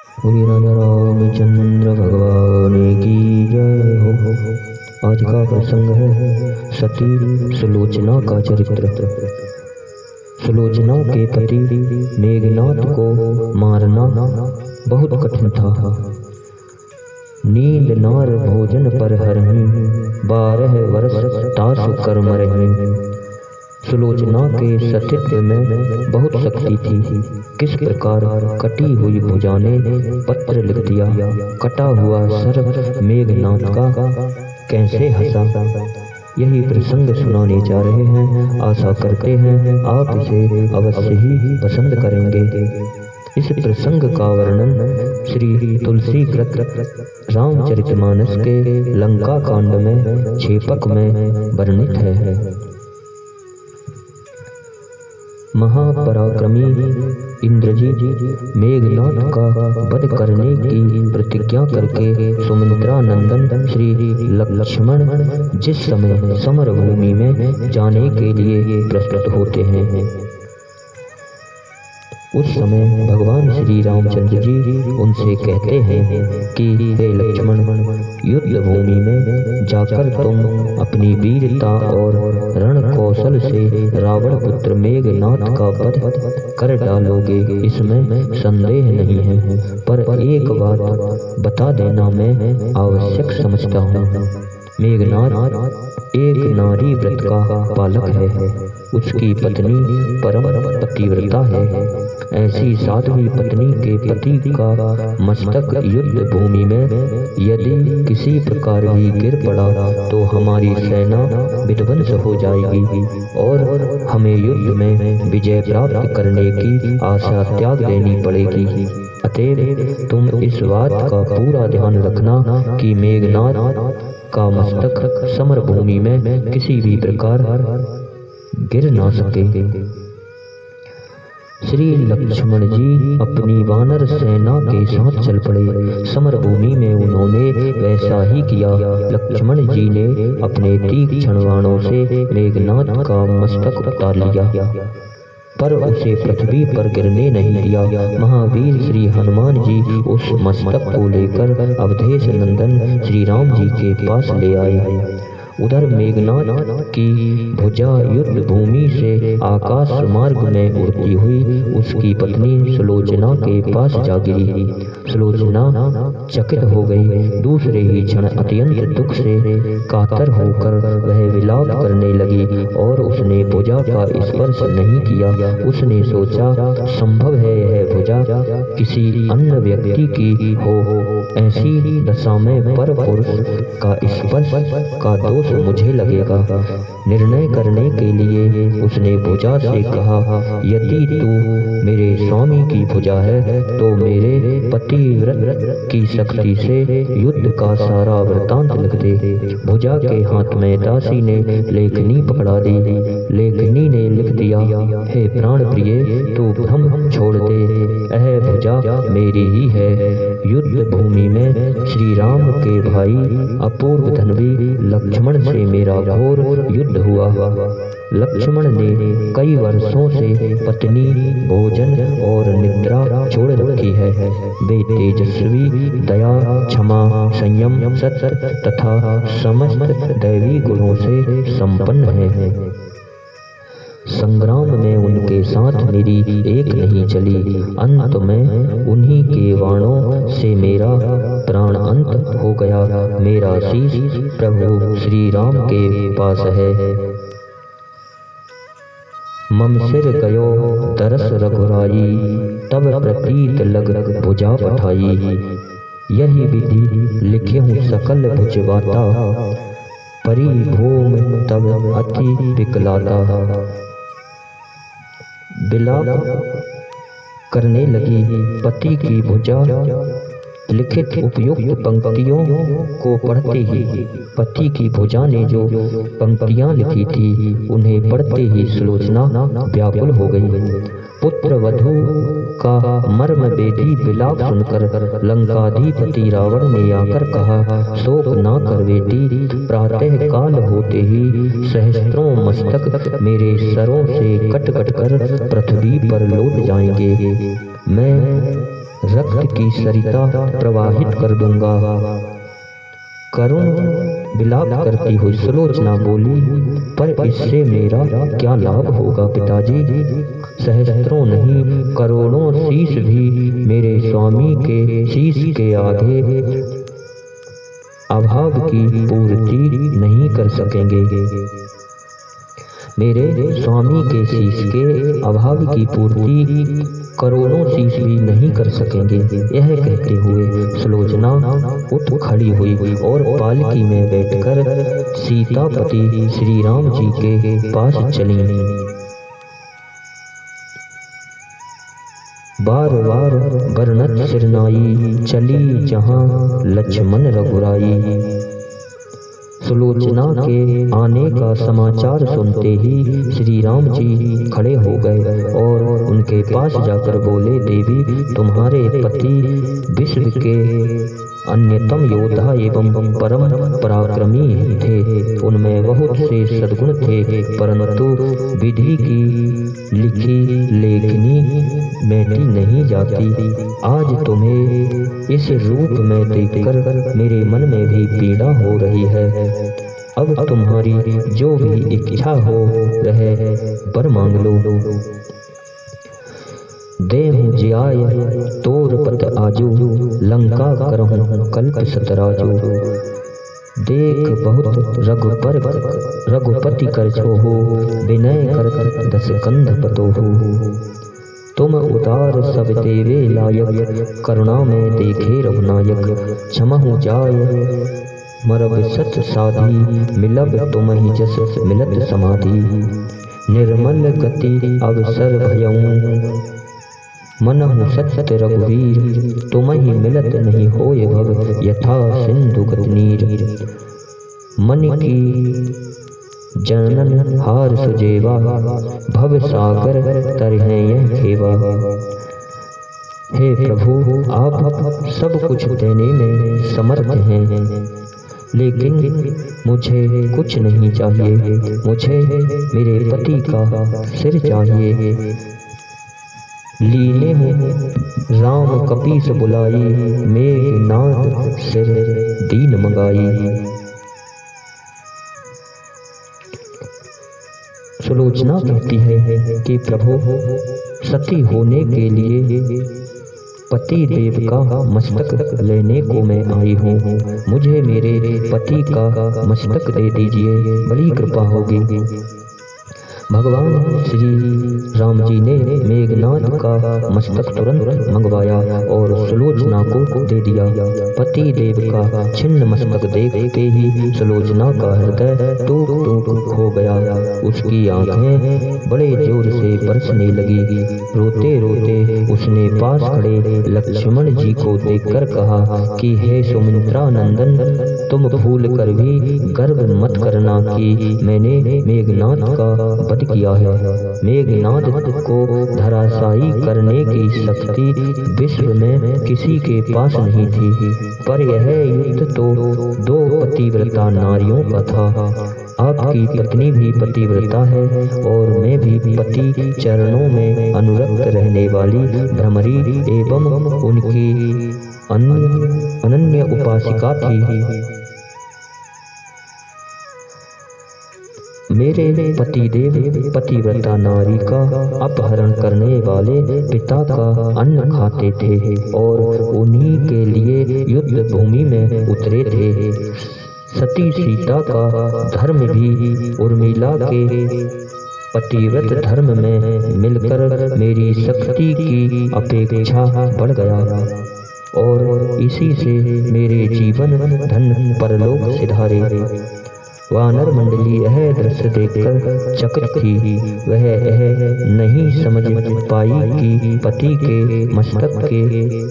बोलिए राजा रामचंद्र भगवान की जय हो। आज का प्रसंग है सती सुलोचना का चरित्र। सुलोचना के पति मेघनाथ को मारना बहुत कठिन था। नींद नार भोजन पर हरहीं, 12 वर्ष तासु कर मरहीं। सुलोचना के सतीत्व में बहुत शक्ति थी। किस प्रकार कटी हुई भुजा ने पत्र लिख दिया, कटा हुआ सर मेघनाथ का कैसे हंसा। यही प्रसंग सुनाने जा रहे हैं। आशा करते हैं आप इसे अवश्य ही पसंद करेंगे। इस प्रसंग का वर्णन श्री तुलसी कृत रामचरितमानस के लंका कांड में छेपक में वर्णित है। महापराक्रमी इंद्रजीत मेघनाथ का वध करने की प्रतिज्ञा करके सुमित्रा नंदन श्री लक्ष्मण जिस समय समर भूमि में जाने के लिए प्रस्तुत होते हैं, उस समय भगवान श्री रामचंद्र जी उनसे कहते हैं कि हे लक्ष्मण, युद्ध भूमि में जाकर तुम अपनी वीरता और रण कौशल से रावण पुत्र मेघनाथ का वध कर डालोगे, इसमें संदेह नहीं है। पर एक बात बता देना मैं आवश्यक समझता हूँ। मेघनाथ एक नारी व्रत का पालक है। उसकी पत्नी परम पतिव्रता है। ऐसी साध्वी पत्नी के पति का मस्तक युद्ध भूमि में यदि किसी प्रकार भी गिर पड़ा तो हमारी सेना विध्वंस हो जाएगी और हमें युद्ध में विजय प्राप्त करने की आशा त्याग देनी पड़ेगी। अतएव तुम इस बात का पूरा ध्यान रखना कि मेघनाथ का मस्तक समर भूमि में किसी भी प्रकार गिर ना सके। श्री लक्ष्मण जी अपनी वानर सेना के साथ चल पड़े। समर भूमि में उन्होंने वैसा ही किया। लक्ष्मण जी ने अपने तीक्ष्ण बाणों से मेघनाथ का मस्तक उतार लिया, पर उसे पृथ्वी पर गिरने नहीं दिया। महावीर श्री हनुमान जी उस मस्तक को लेकर अवधेश नंदन श्री राम जी के पास ले आए। उधर मेघनाथ की भुजा युद्ध भूमि से आकाश मार्ग में उड़ती हुई उसकी पत्नी सुलोचना के पास जा गिरी। सुलोचना चकित हो गई। दूसरे ही क्षण अत्यंत दुख से कातर होकर वह विलाप करने लगी और उसने भुजा का स्पर्श नहीं किया। उसने सोचा, संभव है यह भुजा किसी अन्य व्यक्ति की हो। ऐसी दशा में पर पुरुष का स्पर्श का दोष मुझे लगेगा। निर्णय करने के लिए उसने भुजा से कहा, यदि तू मेरे स्वामी की भुजा है तो मेरे पतिव्रत की शक्ति से युद्ध का सारा वृतांत लिख दे। भुजा के हाथ में दासी ने लेखनी पकड़ा दी। लेखनी ने लिख दिया, हे प्राण प्रिय, तू भ्रम छोड़ दे, यह भुजा मेरी ही है। युद्ध भूमि में श्री राम के भाई अपूर्व धनवी लक्ष्मण से मेरा घोर युद्ध हुआ। लक्ष्मण ने कई वर्षों से पत्नी, भोजन और निद्रा छोड़ रखी है। वे तेजस्वी, दया, क्षमा, संयम, सत्य तथा समस्त दैवी गुणों से संपन्न हैं। संग्राम में उनके साथ मेरी एक नहीं चली। अंत में उन्हीं के बाणों से मेरा प्राण अंत हो गया। मेरा शीश प्रभु श्री राम के पास है। मम सिर गयो तरस रघुराई, तब प्रतीत लग भुजा पठाई। यही विधि लिखे हूँ सकल भुजवाता, परिभोम तब अति विकलाता। विलाप करने लगी पति की भुजा। लिखित उपयुक्त पंक्तियों को पढ़ते ही पति की भुजा ने जो पंक्तियां लिखी थी उन्हें पढ़ते ही सुलोचना व्याकुल हो गई। पुत्र वधू का मर्म वेदी विलाप सुनकर लंकाधिपति रावण ने आकर कहा, शोक ना कर बेटी, प्रातः काल होते ही सहस्त्रों मस्तक मेरे सरों से कट कट कर पृथ्वी पर लौट जाएंगे। मैं रक्त की सरिता प्रवाहित कर दूंगा। करुण विलाप करती हुई सुलोचना बोली, पर इससे मेरा क्या लाभ होगा पिताजी? सहस्त्रों नहीं करोड़ों शीश भी मेरे स्वामी के शीश के आगे अभाव की पूर्ति नहीं कर सकेंगे। मेरे स्वामी के शीश के अभाव की पूर्ति करोड़ों शीश भी नहीं कर सकेंगे। यह कहते हुए सुलोचना उठ खड़ी हुई और पालकी में बैठकर सीतापति श्री राम जी के पास चली। बार बार बरनत सिरनाई, चली जहाँ लक्ष्मण रघुराई। सुलोचना के आने का समाचार सुनते ही श्री राम जी खड़े हो गए और उनके पास जाकर बोले, देवी तुम्हारे पति विश्व के अन्यतम योद्धा एवं परम पराक्रमी थे। उनमें बहुत से सद्गुण थे, परंतु विधि की लिखी लेखनी मेटी नहीं जाती। आज तुम्हें इस रूप में देखकर मेरे मन में भी पीड़ा हो रही है। अब तुम्हारी जो भी इच्छा हो रहे वर मांग लो। देहु जियाय तोर पत आजू, लंका करहूँ कल्प सतराजू। देख बहुत रघुपति कर छोहु, विनय कर दस कंध पतोहु। तुम उदार सब देवे लायक, करुणा में देखे रघुनायक। क्षमहु जाय मरब सत साधी, मिलब तुमहि जस मिलत समाधि। निर्मल गति अवसर भयऊं, मनहु सत्य रघुवीर। तुमहि मिलत नहीं होय भव, यथा सिंधु गति नीर। मन की जनन हार सुजेवा, भव सागर तरहे यह खेवा। हे प्रभु आप सब कुछ देने में समर्थ हैं, लेकिन मुझे कुछ नहीं चाहिए। मुझे मेरे पति का सिर चाहिए। लीने राम कपीस बुलाई, मेघनाद सिर दीन मंगाई। सुलोचना कहती है कि प्रभु सती होने के लिए पति देव का मस्तक लेने को मैं आई हूँ। मुझे मेरे पति का मस्तक दे दीजिए, बड़ी कृपा होगी। भगवान श्री राम जी ने मेघनाद का मस्तक तुरंत मंगवाया और सुलोचना को दे दिया। पति देव का छिन्न मस्तक देखते ही सुलोचना का हृदय टूट टूट हो गया। उसकी आंखें बड़े जोर से बरसने लगी। रोते रोते उसने पास खड़े लक्ष्मण जी को देखकर कहा कि हे सुमित्रा नंदन, तुम भूल कर भी गर्व मत करना कि मैंने मेघनाद का वध किया है। मेघनाद को धराशायी करने की शक्ति विश्व में किसी के पास नहीं थी, पर यह युद्ध तो दो पतिव्रता नारियों का था। आपकी पत्नी भी पतिव्रता है और मैं भी पति चरणों में अनुरक्त रहने वाली भ्रमरी एवं उनकी अनन्य उपासिका थी। मेरे पतिदेव पतिव्रता नारी का अपहरण करने वाले पिता का अन्न खाते थे और उन्हीं के लिए युद्ध भूमि में उतरे थे। सती सीता का धर्म भी उर्मिला के पतिव्रत धर्म में मिलकर मेरी शक्ति की अपेक्षा बढ़ गया और इसी से मेरे जीवन धन परलोक सिधारे। वानर मंडली यह दृश्य देखकर चकित थी। वह यह नहीं समझ पाई कि पति के मस्तक के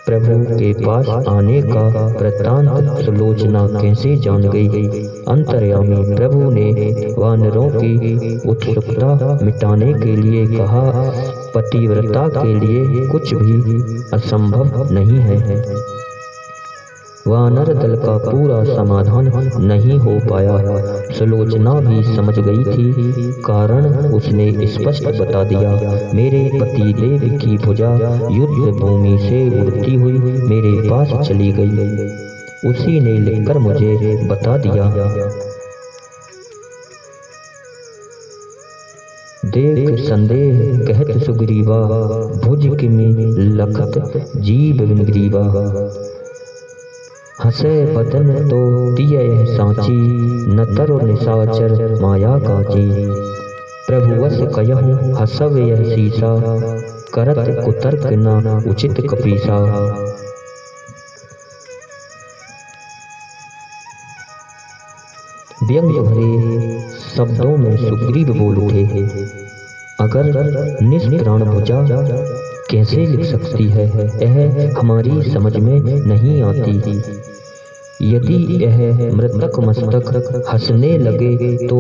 प्रभु के पास आने का वृत्तांत सुलोचना कैसे जान गई। अंतर्यामी प्रभु ने वानरों की उत्सुकता मिटाने के लिए कहा, पतिव्रता के लिए कुछ भी असंभव नहीं है। वानर दल का पूरा समाधान नहीं हो पाया। सुलोचना भी समझ गई थी, कारण उसने स्पष्ट बता दिया। मेरे पति देव की भुजा युद्ध भूमि से उड़ती हुई मेरे पास चली गई, उसी ने लिखकर मुझे बता दिया। देख संदेह कहत सुग्रीवा, भुज किमि लखत जीव विनग्रीवा। हसे बदन तो दिय सांची, न तरो निशाचर माया काची। प्रभु वस कहूँ हसव यह सीसा, करत कुतर्क न उचित कपीसा। व्यंग भरे शब्दों में सुग्रीव बोल उठे, अगर निष्प्राण भुजा कैसे लिख सकती है, यह हमारी समझ में नहीं आती। यदि यह मृतक मस्तक हंसने लगे तो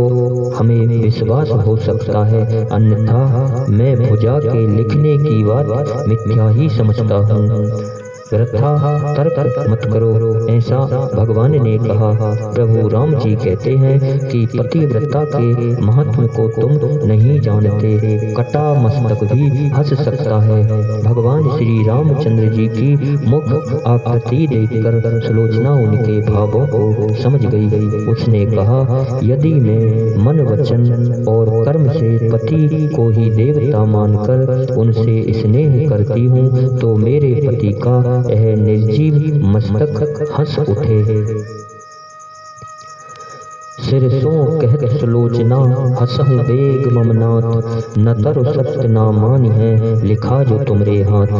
हमें विश्वास हो सकता है, अन्यथा मैं भुजा के लिखने की बात मिथ्या ही समझता हूँ। वृथा तर्क मत करो, ऐसा भगवान ने कहा। प्रभु राम जी कहते हैं कि पतिव्रता के महत्व को तुम नहीं जानते, कटा मस्तक भी हंस सकता है। भगवान श्री रामचंद्र जी की मुख आकृति देखकर सुलोचना उनके भावों को समझ गई। उसने कहा, यदि मैं मन वचन और कर्म से पति को ही देवता मानकर उनसे स्नेह करती हूँ, तो मेरे पति का यह निर्जीव मस्तक हंस उठे। सिरसों कहत सुलोचना, हंसहु बेग ममनाथ। न तरु सत्य ना मान है, लिखा जो तुमरे हाथ।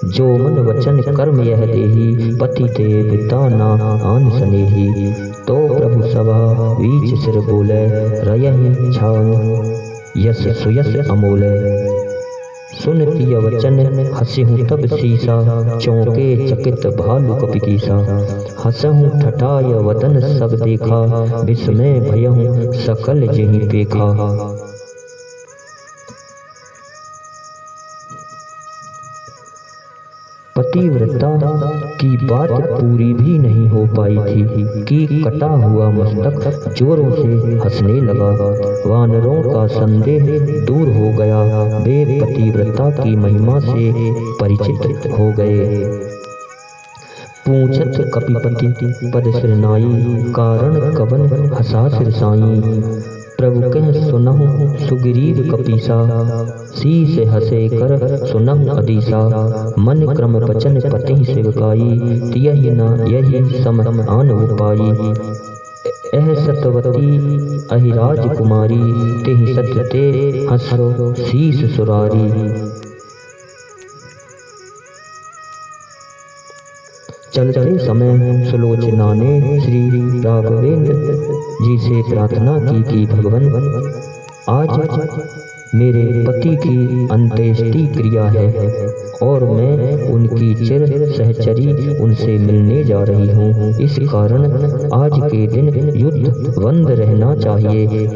जो मन वचन कर्म यह देही, पति देवता ना आन सनेही। तो प्रभु सभा बीच सिर बोले, रयहि छान यस सुयस अमोले। सुनती वचन हंसहु तब सीसा, चौंके चकित भालु कपिकीसा। हंसहु ठठाय वदन सब देखा, विस्मय भयहु सकल जेहि पेखा। पतिव्रता की बात पूरी भी नहीं हो पाई थी कि कटा हुआ मस्तक जोरों से हंसने लगा। वानरों का संदेह दूर हो गया, वे पतिव्रता की महिमा से परिचित हो गए। पूछत कपिपति पद सिरनाई, कारण कवन हंसा सिर साई। प्रभु कह सुनहु सुग्रीव कपीसा, शीस हसे कर सुनहु अदीसा। मन क्रम बचन पति सेवकाई, तियहि न यही सम आन उपाई। एह सतवती अहिराज कुमारी, तेहि सत्य ते हंसो शीस सुरारी। चलते समय सुलोचना ने श्री राघवेंद्र जी से प्रार्थना की कि भगवान, आज मेरे पति की अंत्येष्टि क्रिया है और मैं उनकी चिर सहचरी उनसे मिलने जा रही हूँ। इस कारण आज के दिन युद्ध बंद रहना चाहिए।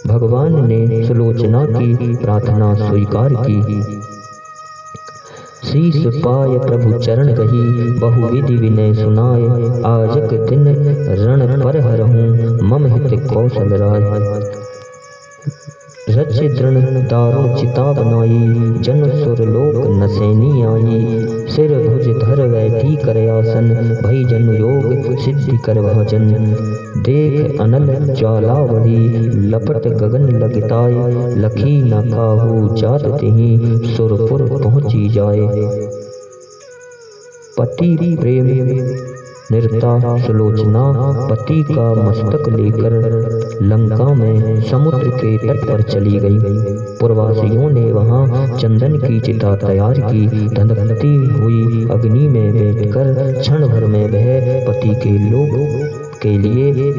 भगवान ने सुलोचना की प्रार्थना स्वीकार की। शीस पाय प्रभु चरण रही, बहुविधि विनय सुनाए। आजक दिन रण पर हरहूँ, मम हित कौशल राय। रच दृढ़ दारुण चिता बनाई, जन सुर लोक नसैनी आई। सिर भुज धर बैठी कर आसन, भई जन योग सिद्धि कर भजन। देख अनल ज्वाला बढ़ी, लपट गगन लगताय। लखी न काहू जात तिहि, सुरपुर पहुँची जाए। पति प्रेम निरता सुलोचना पति का मस्तक लेकर लंका में समुद्र के तट पर चली गई। पुरवासियों ने वहां चंदन की चिता तैयार की। धधकती हुई अग्नि में बैठकर क्षण भर में वह पति के लोक के लिए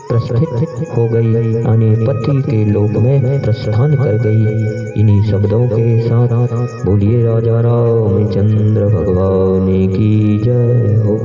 प्रस्थित हो गई, यानी पति के लोक में प्रस्थान कर गई। इन्हीं शब्दों के साथ बोलिए राजा रामचंद्र भगवान की जय हो।